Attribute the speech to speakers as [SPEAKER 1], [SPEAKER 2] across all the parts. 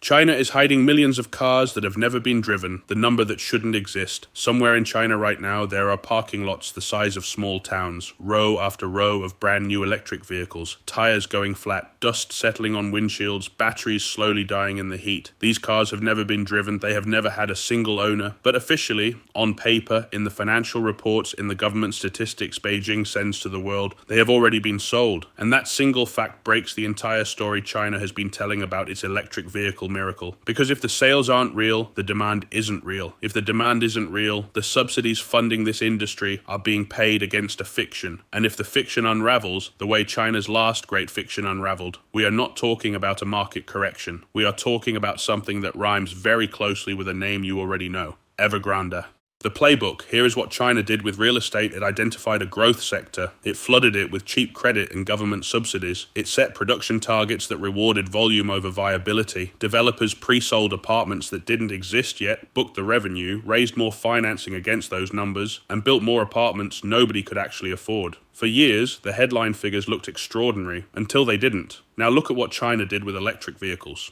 [SPEAKER 1] China is hiding millions of cars that have never been driven, the number that shouldn't exist. Somewhere in China right now, there are parking lots the size of small towns, row after row of brand new electric vehicles, tires going flat, dust settling on windshields, batteries slowly dying in the heat. These cars have never been driven, they have never had a single owner, but officially, on paper, in the financial reports, in the government statistics Beijing sends to the world, they have already been sold. And that single fact breaks the entire story China has been telling about its electric vehicle miracle. Because if the sales aren't real, the demand isn't real. If the demand isn't real, the subsidies funding this industry are being paid against a fiction. And if the fiction unravels, the way China's last great fiction unraveled, we are not talking about a market correction. We are talking about something that rhymes very closely with a name you already know: Evergrande. The playbook. Here is what China did with real estate. It identified a growth sector. It flooded it with cheap credit and government subsidies. It set production targets that rewarded volume over viability. Developers pre-sold apartments that didn't exist yet, booked the revenue, raised more financing against those numbers, and built more apartments nobody could actually afford. For years, the headline figures looked extraordinary, until they didn't. Now look at what China did with electric vehicles.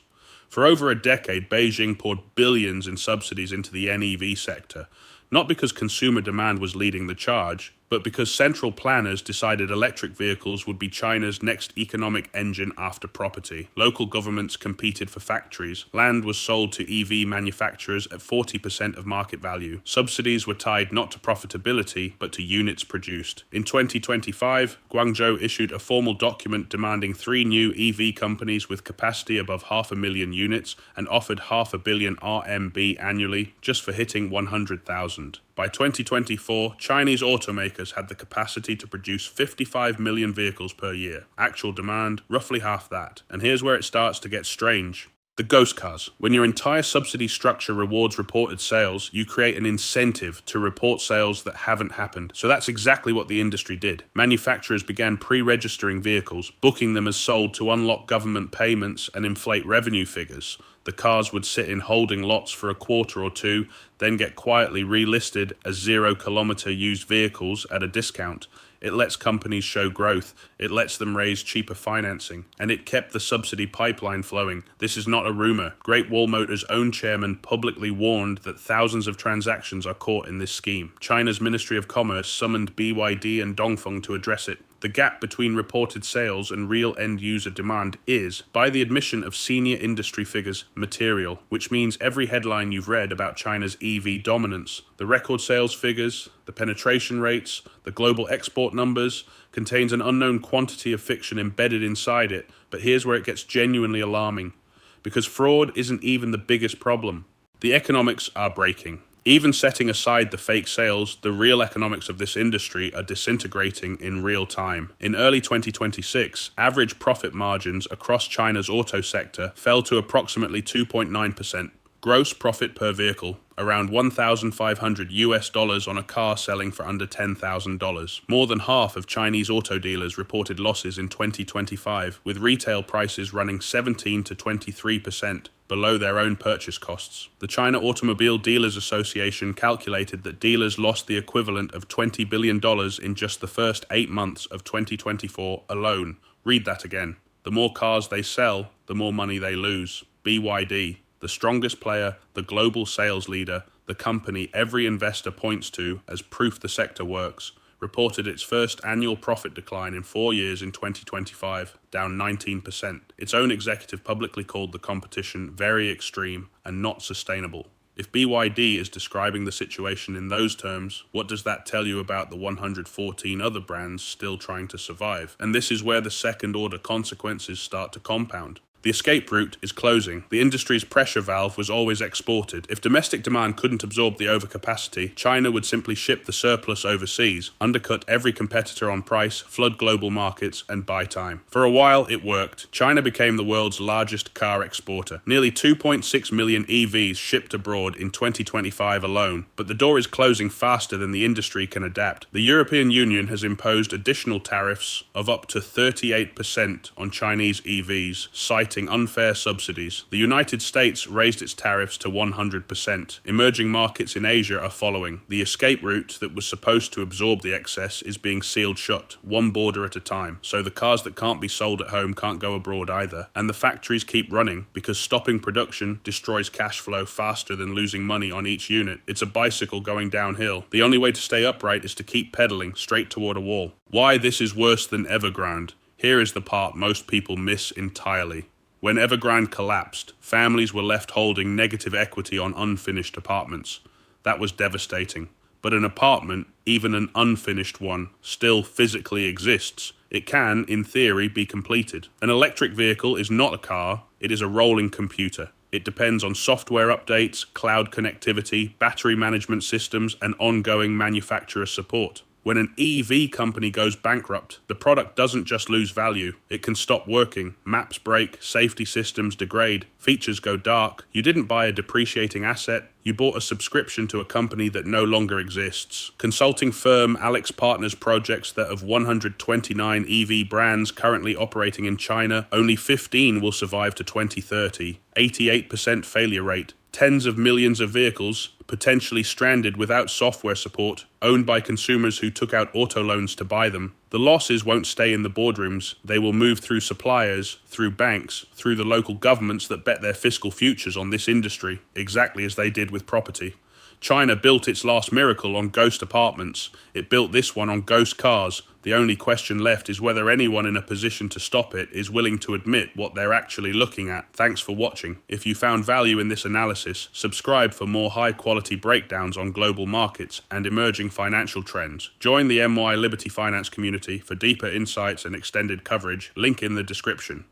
[SPEAKER 1] For over a decade, Beijing poured billions in subsidies into the NEV sector. Not because consumer demand was leading the charge, but because central planners decided electric vehicles would be China's next economic engine after property. Local governments competed for factories. Land was sold to EV manufacturers at 40% of market value. Subsidies were tied not to profitability, but to units produced. In 2025, Guangzhou issued a formal document demanding 3 new EV companies with capacity above 500,000 units and offered 500 million RMB annually just for hitting 100,000. By 2024, Chinese automakers had the capacity to produce 55 million vehicles per year. Actual demand, roughly half that. And here's where it starts to get strange. The ghost cars. When your entire subsidy structure rewards reported sales, you create an incentive to report sales that haven't happened. So that's exactly what the industry did. Manufacturers began pre-registering vehicles, booking them as sold to unlock government payments and inflate revenue figures. The cars would sit in holding lots for a quarter or two, then get quietly relisted as 0-kilometer used vehicles at a discount. It lets companies show growth, it lets them raise cheaper financing, and it kept the subsidy pipeline flowing. This is not a rumor. Great Wall Motors' own chairman publicly warned that thousands of transactions are caught in this scheme. China's Ministry of Commerce summoned BYD and Dongfeng to address it. The gap between reported sales and real end-user demand is, by the admission of senior industry figures, material, which means every headline you've read about China's EV dominance, the record sales figures, the penetration rates, the global export numbers, contains an unknown quantity of fiction embedded inside it. But here's where it gets genuinely alarming, because fraud isn't even the biggest problem. The economics are breaking. Even setting aside the fake sales, the real economics of this industry are disintegrating in real time. In early 2026, average profit margins across China's auto sector fell to approximately 2.9%. Gross profit per vehicle, around $1,500 on a car selling for under $10,000. More than half of Chinese auto dealers reported losses in 2025, with retail prices running 17 to 23% below their own purchase costs. The China Automobile Dealers Association calculated that dealers lost the equivalent of $20 billion in just the first 8 months of 2024 alone. Read that again. The more cars they sell, the more money they lose. BYD. The strongest player, the global sales leader, the company every investor points to as proof the sector works, reported its first annual profit decline in 4 years in 2025, down 19%. Its own executive publicly called the competition very extreme and not sustainable. If BYD is describing the situation in those terms, what does that tell you about the 114 other brands still trying to survive? And this is where the second-order consequences start to compound. The escape route is closing. The industry's pressure valve was always exported. If domestic demand couldn't absorb the overcapacity, China would simply ship the surplus overseas, undercut every competitor on price, flood global markets, and buy time. For a while, it worked. China became the world's largest car exporter. Nearly 2.6 million EVs shipped abroad in 2025 alone. But the door is closing faster than the industry can adapt. The European Union has imposed additional tariffs of up to 38% on Chinese EVs, citing citing unfair subsidies. The United States raised its tariffs to 100%. Emerging markets in Asia are following. The escape route that was supposed to absorb the excess is being sealed shut, one border at a time. So the cars that can't be sold at home can't go abroad either. And the factories keep running because stopping production destroys cash flow faster than losing money on each unit. It's a bicycle going downhill. The only way to stay upright is to keep pedaling straight toward a wall. Why this is worse than Evergrande. Here is the part most people miss entirely. When Evergrande collapsed, families were left holding negative equity on unfinished apartments. That was devastating. But an apartment, even an unfinished one, still physically exists. It can, in theory, be completed. An electric vehicle is not a car, it is a rolling computer. It depends on software updates, cloud connectivity, battery management systems, and ongoing manufacturer support. When an EV company goes bankrupt, the product doesn't just lose value. It can stop working, maps break, safety systems degrade, features go dark. You didn't buy a depreciating asset, you bought a subscription to a company that no longer exists. Consulting firm Alex Partners projects that of 129 EV brands currently operating in China, only 15 will survive to 2030, 88% failure rate. Tens of millions of vehicles, potentially stranded without software support, owned by consumers who took out auto loans to buy them. The losses won't stay in the boardrooms. They will move through suppliers, through banks, through the local governments that bet their fiscal futures on this industry, exactly as they did with property. China built its last miracle on ghost apartments. It built this one on ghost cars. The only question left is whether anyone in a position to stop it is willing to admit what they're actually looking at. Thanks for watching. If you found value in this analysis, subscribe for more high-quality breakdowns on global markets and emerging financial trends. Join the MY Liberty Finance community for deeper insights and extended coverage. Link in the description.